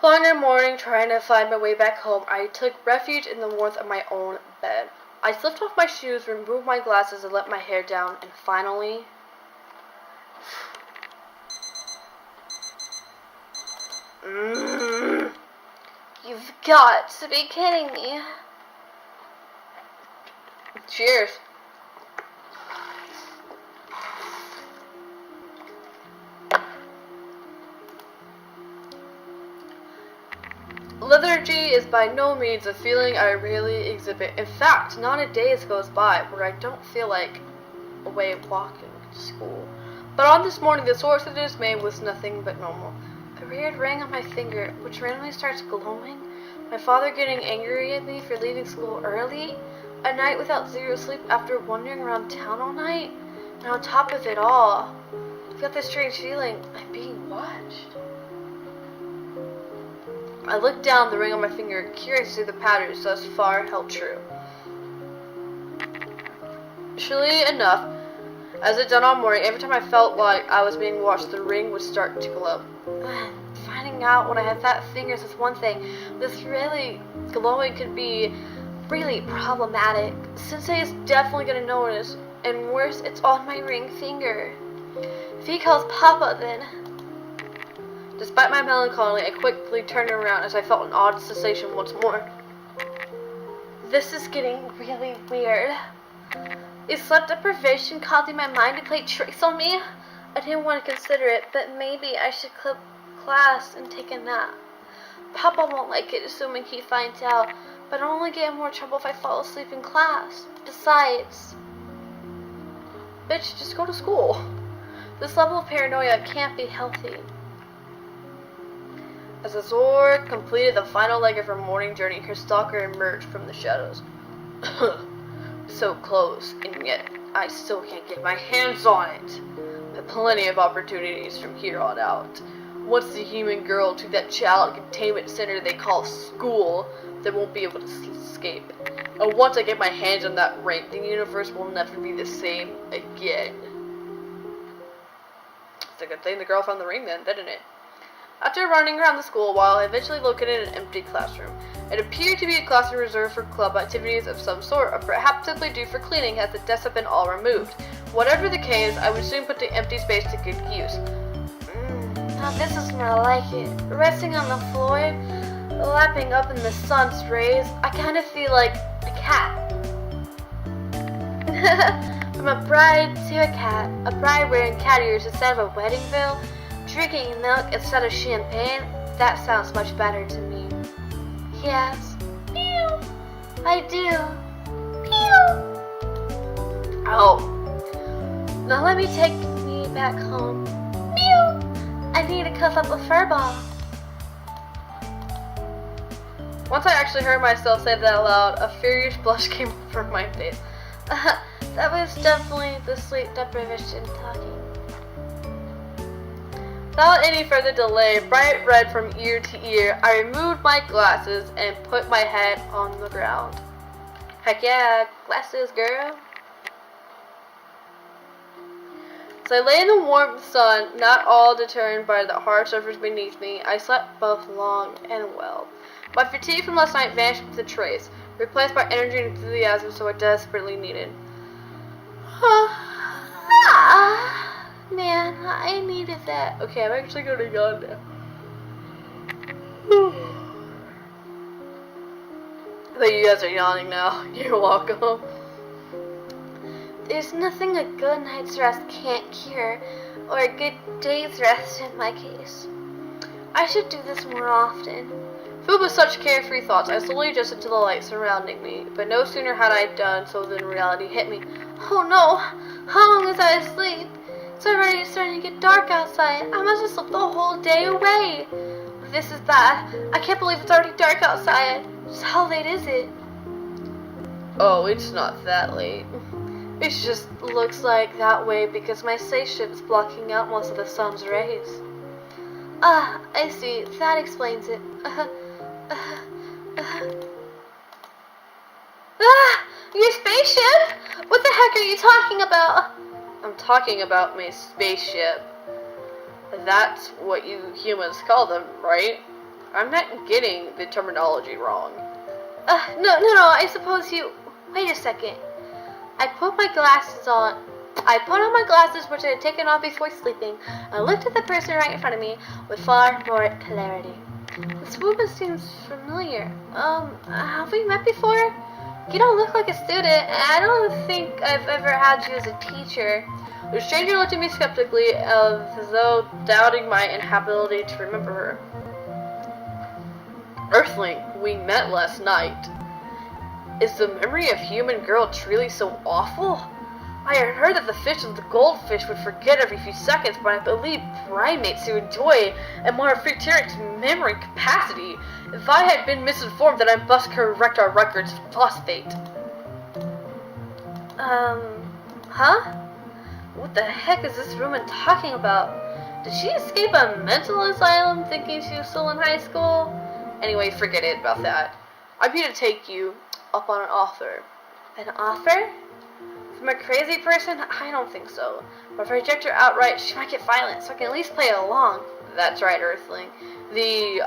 Longer morning, trying to find my way back home, I took refuge in the warmth of my own bed. I slipped off my shoes, removed my glasses, and let my hair down, and finally... You've got to be kidding me. Cheers. Lethargy is by no means a feeling I rarely exhibit. In fact, not a day goes by where I don't feel like away walking to school. But on this morning, the source of dismay was nothing but normal. A weird ring on my finger, which randomly starts glowing. My father getting angry at me for leaving school early. A night without zero sleep after wandering around town all night. And on top of it all, I've got this strange feeling I'm being watched. I looked down the ring on my finger, curious to see the patterns thus far held true. Surely enough, as it done all morning, every time I felt like I was being watched, the ring would start to glow. Finding out when I had fat fingers is one thing. This really glowing could be really problematic. Sensei is definitely gonna notice, and worse, it's on my ring finger. If he calls Papa, then... Despite my melancholy, I quickly turned around as I felt an odd sensation once more. This is getting really weird. Is sleep deprivation causing my mind to play tricks on me? I didn't want to consider it, but maybe I should quit class and take a nap. Papa won't like it, assuming he finds out, but I'll only get in more trouble if I fall asleep in class. Besides... Bitch, just go to school. This level of paranoia can't be healthy. As Azor completed the final leg of her morning journey, her stalker emerged from the shadows. So close, and yet I still can't get my hands on it. But plenty of opportunities from here on out. Once the human girl to that child containment center they call school, they won't be able to escape. And once I get my hands on that ring, the universe will never be the same again. It's a good thing the girl found the ring then, didn't it? After running around the school a while, I eventually located an empty classroom. It appeared to be a classroom reserved for club activities of some sort, or perhaps simply due for cleaning as the desks have been all removed. Whatever the case, I would soon put the empty space to good use. Now this is more like it. Resting on the floor, lapping up in the sun's rays, I kind of feel like a cat. From a bride to a cat, a bride wearing cat ears instead of a wedding veil, drinking milk instead of champagne, that sounds much better to me. Yes. Meow. I do. Meow. Oh. Now let me take me back home. Meow. I need to cuff up a fur ball. Once I actually heard myself say that out loud, a furious blush came over my face. That was definitely the sleep deprivation talking. Without any further delay, bright red from ear to ear, I removed my glasses and put my head on the ground. Heck yeah, glasses, girl. As I lay in the warm sun, not all deterred by the hard surface beneath me, I slept both long and well. My fatigue from last night vanished with a trace, replaced by energy and enthusiasm so I desperately needed. Man, I needed that. Okay, I'm actually going to yawn now. So you guys are yawning now. You're welcome. There's nothing a good night's rest can't cure, or a good day's rest in my case. I should do this more often. Filled with such carefree thoughts, I slowly adjusted to the light surrounding me, but no sooner had I done so than reality hit me. Oh no! How long was I asleep? It's already starting to get dark outside. I must have slept the whole day away. This is bad. I can't believe it's already dark outside. Just how late is it? Oh, it's not that late. It just looks like that way because my spaceship's blocking out most of the sun's rays. Ah, I see. That explains it. Your spaceship? What the heck are you talking about? I'm talking about my spaceship. That's what you humans call them, right? I'm not getting the terminology wrong. No, I suppose you... Wait a second. I put on my glasses, which I had taken off before sleeping. I looked at the person right in front of me with far more clarity. This woman seems familiar. Have we met before? You don't look like a student, and I don't think I've ever had you as a teacher. The stranger looked at me skeptically, as though doubting my inability to remember her. Earthling, we met last night. Is the memory of human girl truly so awful? I had heard that the fish and the goldfish would forget every few seconds, but I believe primates who enjoy a more preteric memory capacity. If I had been misinformed, then I must correct our records of phosphate. Huh? What the heck is this woman talking about? Did she escape a mental asylum thinking she was still in high school? Anyway, forget it about that. I'm here to take you up on an offer. An offer? From a crazy person? I don't think so. But if I reject her outright, she might get violent, so I can at least play along. That's right, Earthling. The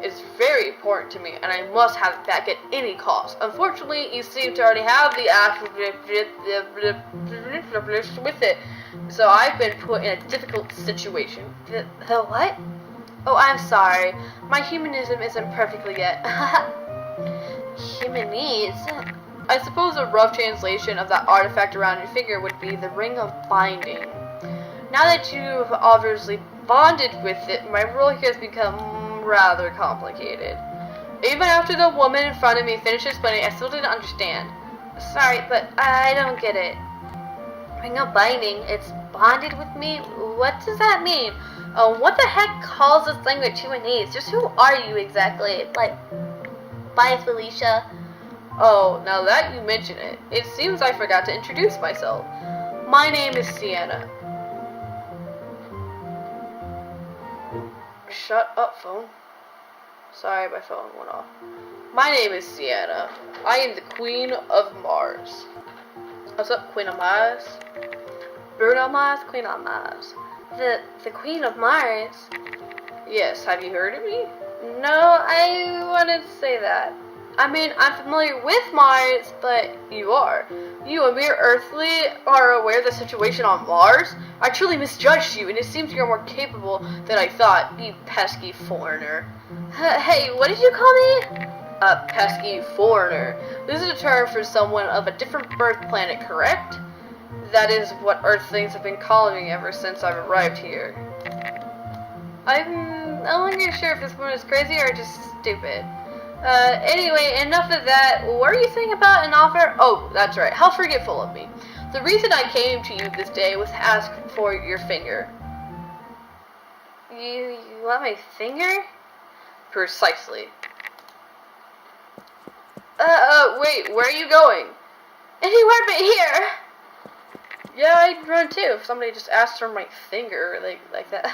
is very important to me, and I must have it back at any cost. Unfortunately, you seem to already have the with it, so I've been put in a difficult situation. The what? Oh, I'm sorry. My humanism isn't perfectly yet. Humanism? I suppose a rough translation of that artifact around your finger would be the Ring of Binding. Now that you've obviously bonded with it, my role here has become rather complicated. Even after the woman in front of me finished explaining, I still didn't understand. Sorry, but I don't get it. Ring of Binding? It's bonded with me? What does that mean? What the heck calls this language humanese? Just who are you exactly? Like, bye Felicia. Oh, now that you mention it, it seems I forgot to introduce myself. My name is Sienna. Shut up, phone. Sorry, my phone went off. My name is Sienna. I am the Queen of Mars. What's up, Queen of Mars? Bruno Mars, Queen of Mars. The Queen of Mars? Yes, have you heard of me? No, I wouldn't say that. I mean, I'm familiar with Mars, but... You are. You, a mere earthly, are aware of the situation on Mars? I truly misjudged you, and it seems you're more capable than I thought, you pesky foreigner. Hey, what did you call me? A pesky foreigner. This is a term for someone of a different birth planet, correct? That is what Earthlings have been calling me ever since I've arrived here. I'm no longer sure if this woman is crazy or just stupid. Anyway, enough of that. What are you saying about an offer? Oh, that's right. How forgetful of me. The reason I came to you this day was to ask for your finger. You want my finger? Precisely. Wait, where are you going? Anywhere but here. Yeah, I'd run too if somebody just asked for my finger, like that.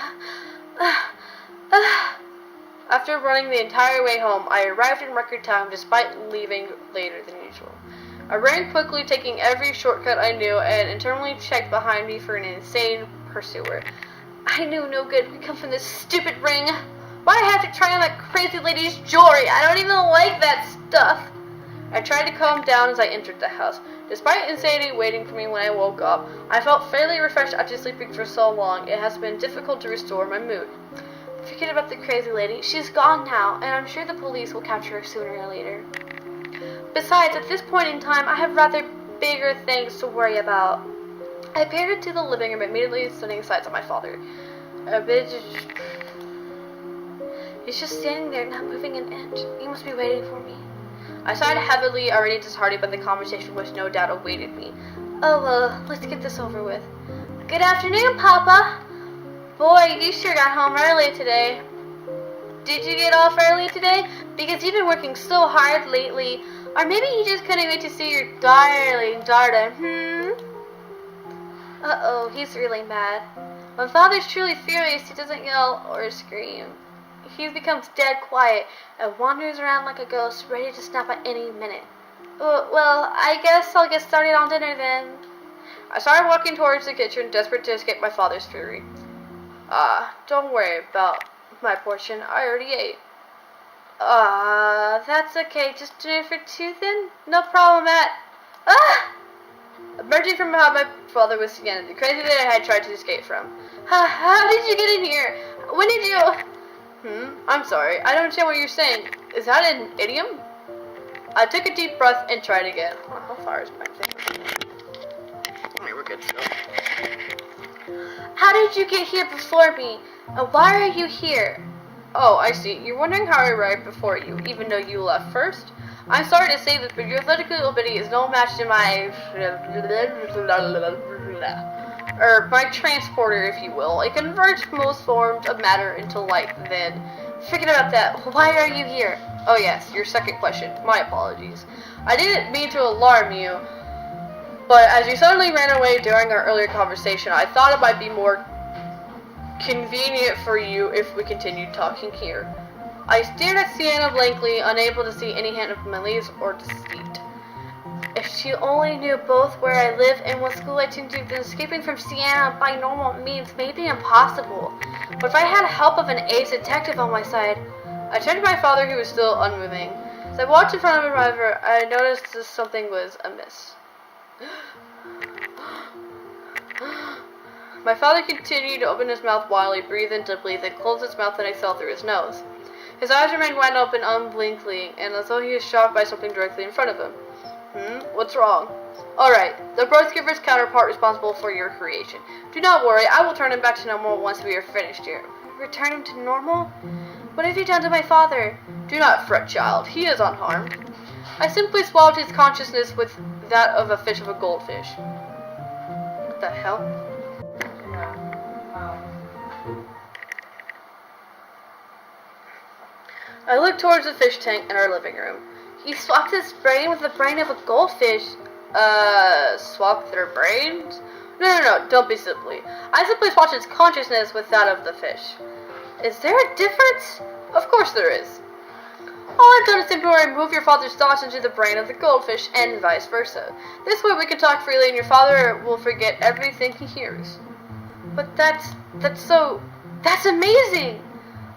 After running the entire way home, I arrived in record time despite leaving later than usual. I ran quickly, taking every shortcut I knew, and internally checked behind me for an insane pursuer. I knew no good could come from this stupid ring. Why have to try on that crazy lady's jewelry? I don't even like that stuff. I tried to calm down as I entered the house. Despite insanity waiting for me when I woke up, I felt fairly refreshed after sleeping for so long. It has been difficult to restore my mood. Forget about the crazy lady. She's gone now, and I'm sure the police will capture her sooner or later. Besides, at this point in time, I have rather bigger things to worry about. I peered into the living room, immediately sending sights on my father. He's just standing there, not moving an inch. He must be waiting for me. I sighed heavily, already disheartened by the conversation which no doubt awaited me. Oh, well, let's get this over with. Good afternoon, Papa. Boy, you sure got home early today. Did you get off early today? Because you've been working so hard lately. Or maybe you just couldn't wait to see your darling daughter, Uh-oh, he's really mad. When Father's truly furious, he doesn't yell or scream. He becomes dead quiet and wanders around like a ghost, ready to snap at any minute. Well, I guess I'll get started on dinner then. I started walking towards the kitchen, desperate to escape my father's fury. Don't worry about my portion. I already ate. That's okay. Just dinner for two then? No problem, Matt. Emerging from behind my father was Sienna, the crazy that I had tried to escape from. How did you get in here? When did you... I'm sorry. I don't understand what you're saying. Is that an idiom? I took a deep breath and tried again. How far is my thing? Alright, we're good still. How did you get here before me? And why are you here? Oh, I see. You're wondering how I arrived before you, even though you left first? I'm sorry to say this, but your athletic ability is no match to my transporter, if you will. It converts most forms of matter into light, then. Forget about that. Why are you here? Oh yes, your second question. My apologies. I didn't mean to alarm you, but as you suddenly ran away during our earlier conversation, I thought it might be more convenient for you if we continued talking here. I stared at Sienna blankly, unable to see any hint of malice or deceit. If she only knew both where I live and what school I attend to, then escaping from Sienna by normal means may be impossible. But if I had help of an ace detective on my side... I turned to my father, who was still unmoving. As I walked in front of him, however, I noticed that something was amiss. My father continued to open his mouth wildly, breathe in deeply, then closed his mouth and exhaled through his nose. His eyes remained wide open, unblinkingly, and as though he was shocked by something directly in front of him. What's wrong? Alright, the birth giver's counterpart responsible for your creation. Do not worry, I will turn him back to normal once we are finished here. Return him to normal? What have you done to my father? Do not fret, child. He is unharmed. I simply swallowed his consciousness with that of a fish of a goldfish. What the hell? I looked towards the fish tank in our living room. You swapped his brain with the brain of a goldfish. Swap their brains? No, don't be silly. I simply swapped his consciousness with that of the fish. Is there a difference? Of course there is. All I've done is simply remove your father's thoughts into the brain of the goldfish, and vice versa. This way we can talk freely, and your father will forget everything he hears. But that's amazing!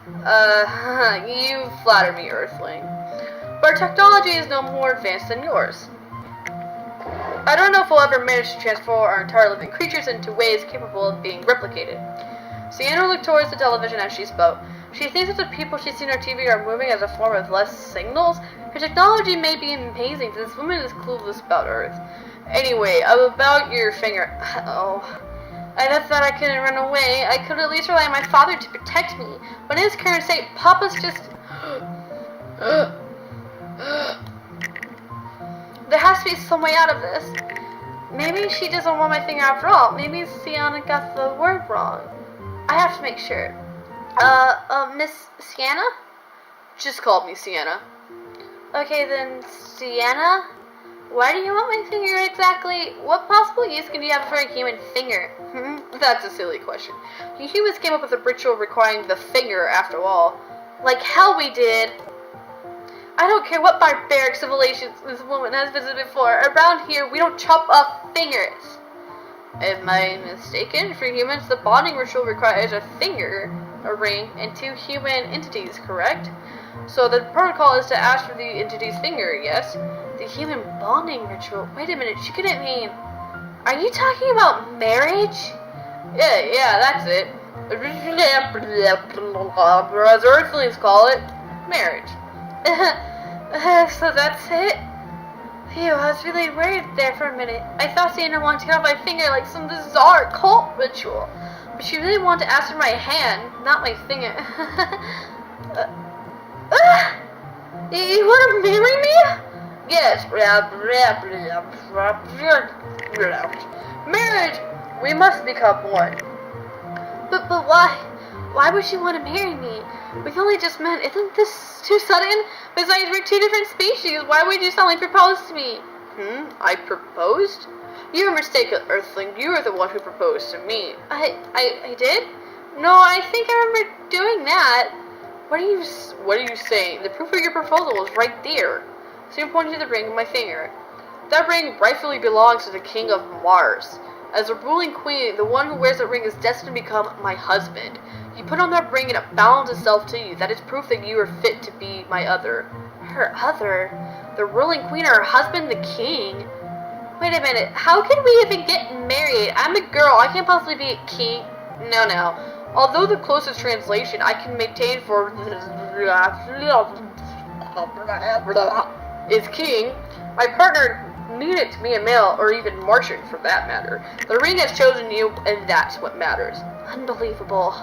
You flatter me, Earthling. But our technology is no more advanced than yours. I don't know if we'll ever manage to transform our entire living creatures into ways capable of being replicated. Sienna looked towards the television as she spoke. She thinks that the people she's seen on TV are moving as a form of less signals. Her technology may be amazing, but this woman is clueless about Earth. Anyway, about your finger. I thought I couldn't run away. I could at least rely on my father to protect me. But in his current state, Papa's just... There has to be some way out of this. Maybe she doesn't want my finger after all. Maybe Sienna got the word wrong. I have to make sure. Miss Sienna? Just call me Sienna. Okay then, Sienna? Why do you want my finger exactly? What possible use can you have for a human finger? That's a silly question. You humans came up with a ritual requiring the finger after all. Like hell we did. I don't care what barbaric civilizations this woman has visited before. Around here, we don't chop off fingers. Am I mistaken? For humans, the bonding ritual requires a finger, a ring, and two human entities, correct? So the protocol is to ask for the entity's finger, yes? The human bonding ritual? Wait a minute, she couldn't mean... Are you talking about marriage? Yeah, that's it. As Earthlings call it, marriage. So that's it? Phew, I was really worried there for a minute. I thought Sienna wanted to cut off my finger like some bizarre cult ritual. But she really wanted to ask for my hand, not my finger. You want to marry me? Yes. Marriage! We must become one. But why? Why would she want to marry me? We've only just met. Isn't this too sudden? Besides, we're two different species. Why would you suddenly propose to me? I proposed? You're mistaken, Earthling. You are the one who proposed to me. I did? No, I think I remember doing that. What are you saying? The proof of your proposal was right there. So you're pointing to the ring of my finger. That ring rightfully belongs to the King of Mars. As a ruling queen, the one who wears the ring is destined to become my husband. You put on that ring and it bounds itself to you. That is proof that you are fit to be my other. Her other? The ruling queen or her husband, the king? Wait a minute, how can we even get married? I'm a girl, I can't possibly be a king. No. Although the closest translation I can maintain for is king, my partner needed to be a male, or even Martian for that matter. The ring has chosen you, and that's what matters. Unbelievable.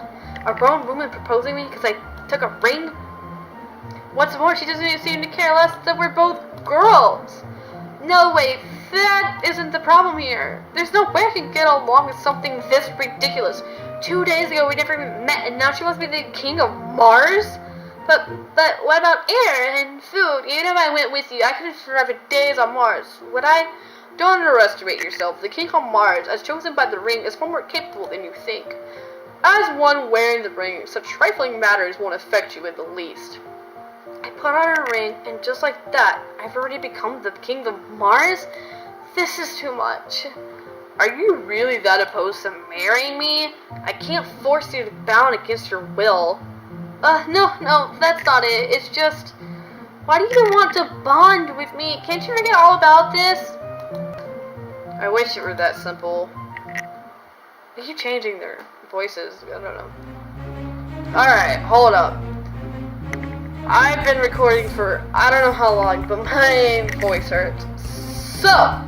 A grown woman proposing me because I took a ring? What's more, she doesn't even seem to care less that we're both girls. No, wait, that isn't the problem here. There's no way I can get along with something this ridiculous. 2 days ago we never even met, and now she wants to be the king of Mars? But what about air and food? Even if I went with you, I couldn't survive for days on Mars. Would I? Don't underestimate yourself. The king of Mars, as chosen by the ring, is far more capable than you think. As one wearing the ring, such trifling matters won't affect you in the least. I put on a ring, and just like that, I've already become the king of Mars? This is too much. Are you really that opposed to marrying me? I can't force you to bound against your will. No, that's not it. It's just, why do you even want to bond with me? Can't you forget all about this? I wish it were that simple. They keep changing their voices. I don't know. Alright, hold up. I've been recording for I don't know how long, but my voice hurts. So,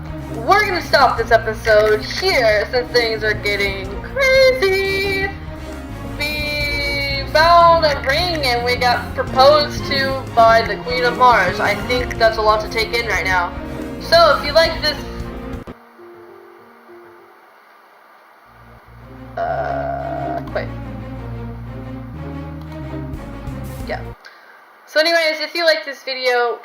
we're gonna stop this episode here since things are getting crazy. We found a ring and we got proposed to by the Queen of Mars. I think that's a lot to take in right now. So, if you like this... quit. Yeah. So anyways, if you like this video,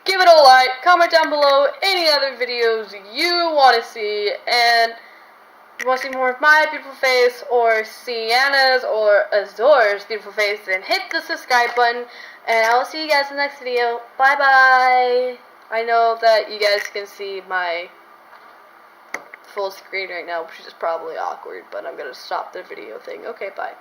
give it a like, comment down below any other videos you want to see, and if you want to see more of my beautiful face, or Sienna's or Azor's beautiful face, then hit the subscribe button, and I will see you guys in the next video. Bye bye! I know that you guys can see my full screen right now, which is probably awkward, but I'm gonna stop the video thing. Okay, bye.